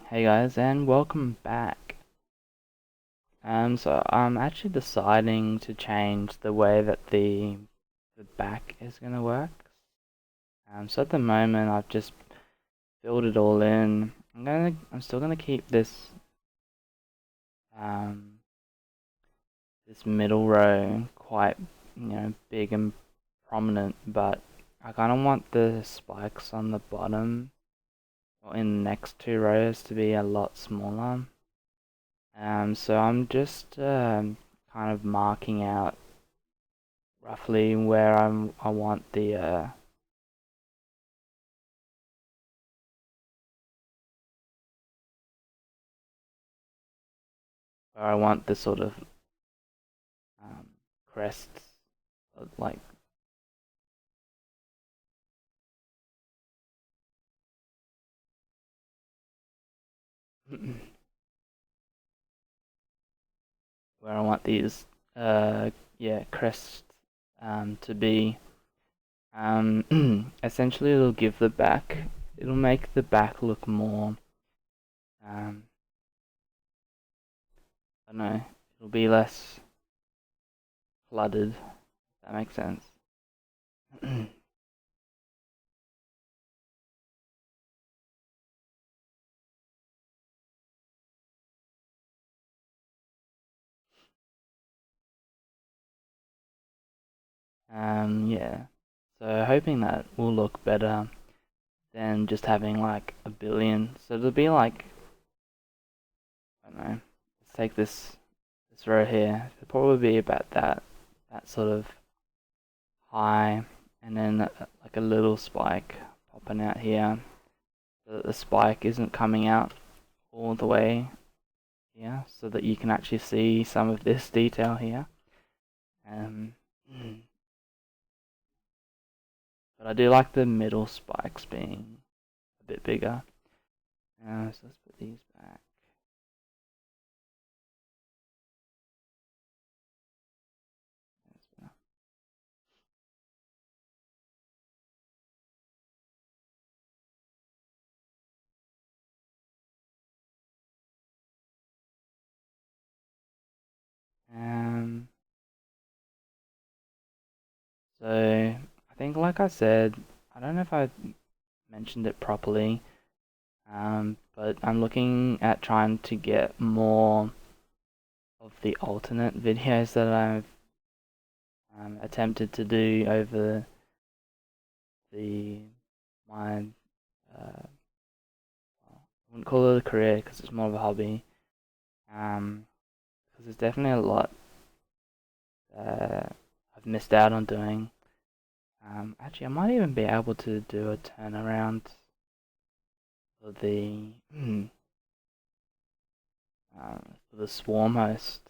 Hey guys, and welcome back. So I'm actually deciding to change the way that the back is gonna work. So at the moment I've just filled it all in. I'm still gonna keep um this middle row quite big and prominent, but I kind of want the spikes on the bottom or in the next two rows to be a lot smaller. So I'm just kind of marking out roughly where I want where I want the sort of um, crests, like where I want these crests to be. Essentially, it'll make the back look more. Um, I don't know, it'll be less flooded. If that makes sense. Yeah. So hoping that will look better than just having like a billion. So it'll be like, I don't know, let's take this row here. It'll probably be about that sort of high, and then like a little spike popping out here. So that the spike isn't coming out all the way here, so that you can actually see some of this detail here. Um, but I do like the middle spikes being a bit bigger. So let's put these back. Um, so I think, like I said, I don't know if I mentioned it properly, but I'm looking at trying to get more of the alternate videos that I've attempted to do over the my well, I wouldn't call it a career because it's more of a hobby. Because there's definitely a lot that I've missed out on doing. Actually, I might even be able to do a turnaround for the swarm host,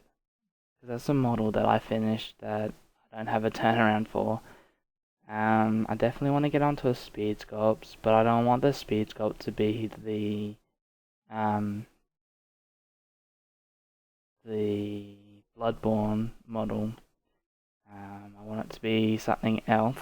because that's a model that I finished that I don't have a turnaround for. I definitely want to get onto a speed sculpt, but I don't want the speed sculpt to be the Bloodborne model. I want it to be something else.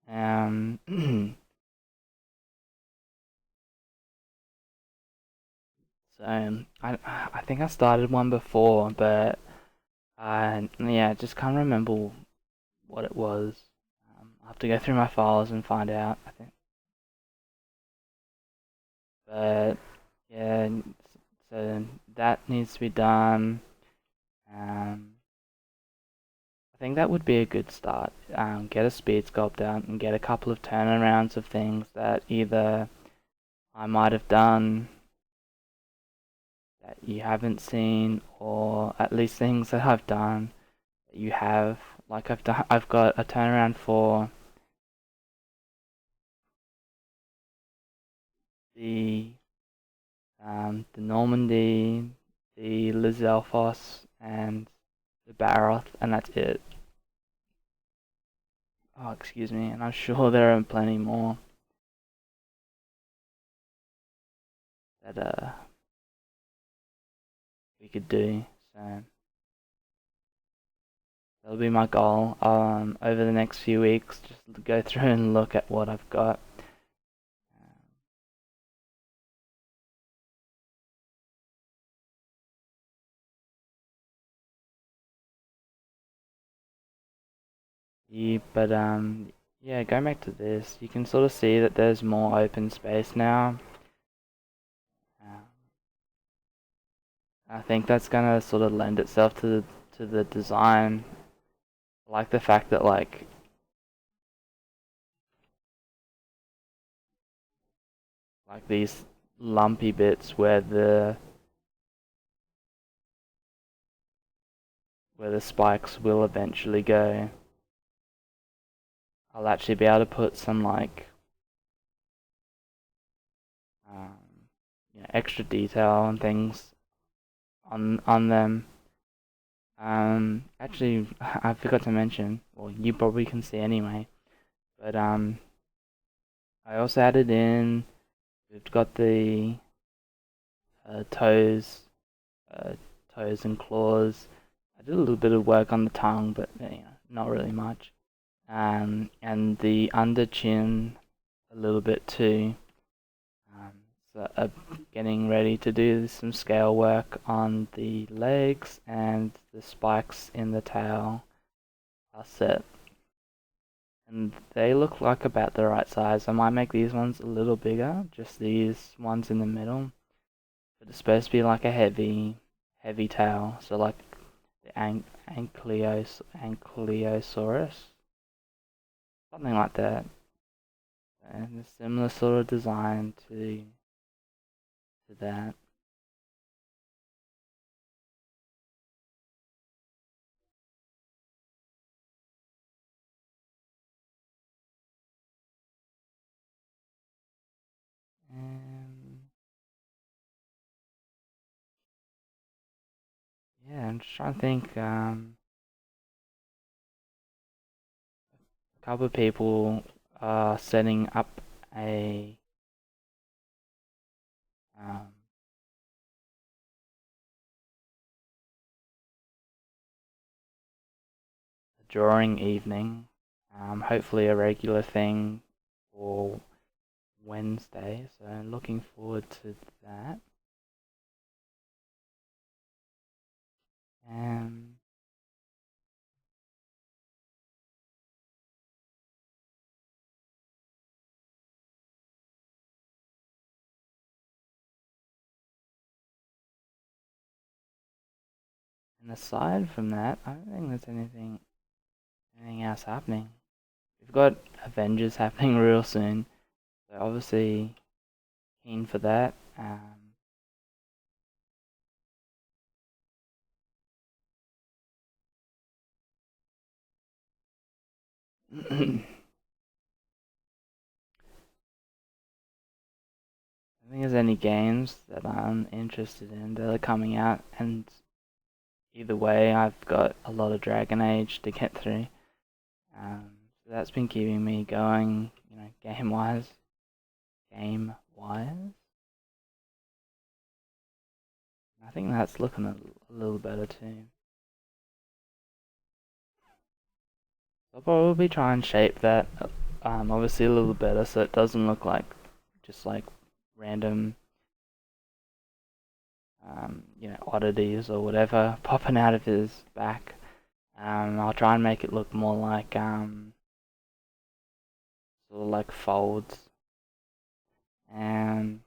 Um, I think I started one before, but I just can't remember what it was. I'll have to go through my files and find out, I think. But yeah, so that needs to be done. Um, I think that would be a good start. Get a speed sculpt out and get a couple of turnarounds of things that either I might have done that you haven't seen, or at least things that I've done that you have. Like I've got a turnaround for the the Normandy, the Lizelfos, and the Baroth, and that's it. Oh, excuse me, and I'm sure there are plenty more that we could do. So that'll be my goal. Over the next few weeks, just go through and look at what I've got. Yeah, but yeah, going back to this, you can sort of see that there's more open space now. Um, I think that's gonna sort of lend itself to the design. I like the fact that like these lumpy bits where the spikes will eventually go. I'll actually be able to put some um, extra detail and things on them. Actually, I forgot to mention. Well, you probably can see anyway. But I also added in. We've got the toes, uh, toes and claws. I did a little bit of work on the tongue, but not really much. And the under chin a little bit too. So getting ready to do some scale work on the legs, and the spikes in the tail are set. And they look like about the right size. I might make these ones a little bigger, just these ones in the middle. But it's supposed to be like a heavy tail, so like the Ankylosaurus, something like that. And a similar sort of design to that. And yeah, I'm just trying to think. A couple of people are setting up um, a drawing evening. Hopefully a regular thing for Wednesday. So I'm looking forward to that. Um, and aside from that, I don't think there's anything else happening. We've got Avengers happening real soon, so obviously keen for that. I don't think there's any games that I'm interested in that are coming out, and either way, I've got a lot of Dragon Age to get through. So that's been keeping me going, game wise. Game wise. I think that's looking a little better too. I'll probably try and shape that, obviously a little better, so it doesn't look like just like random, oddities or whatever popping out of his back. I'll try and make it look more like sort of like folds, and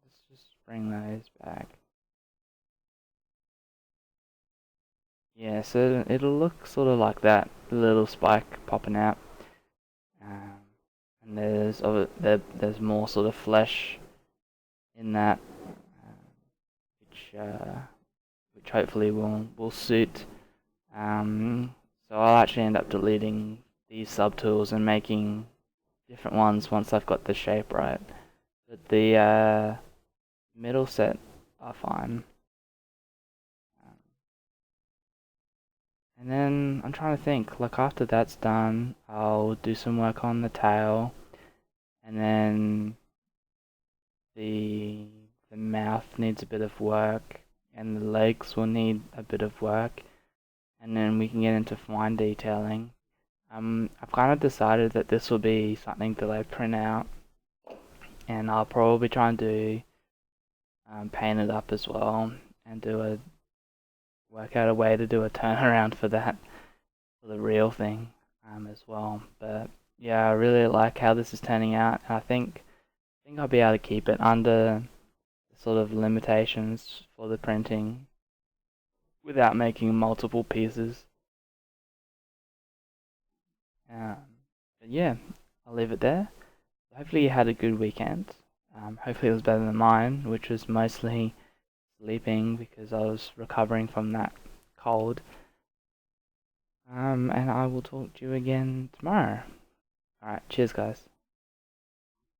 let's just bring those back. Yeah, so it'll look sort of like that, the little spike popping out. Um, and there's more sort of flesh in that, which which hopefully will suit. So I'll actually end up deleting these subtools and making different ones once I've got the shape right. But the middle set are fine. And then I'm trying to think, like after that's done, I'll do some work on the tail, and then the mouth needs a bit of work and the legs will need a bit of work, and then we can get into fine detailing. I've kind of decided that this will be something that I print out, and I'll probably try and do paint it up as well, and work out a way to do a turnaround for that, for the real thing as well. But yeah, I really like how this is turning out. I think I'll be able to keep it under the sort of limitations for the printing without making multiple pieces. Um, but yeah, I'll leave it there. Hopefully you had a good weekend. Hopefully it was better than mine, which was mostly sleeping because I was recovering from that cold. And I will talk to you again tomorrow. Alright, cheers guys.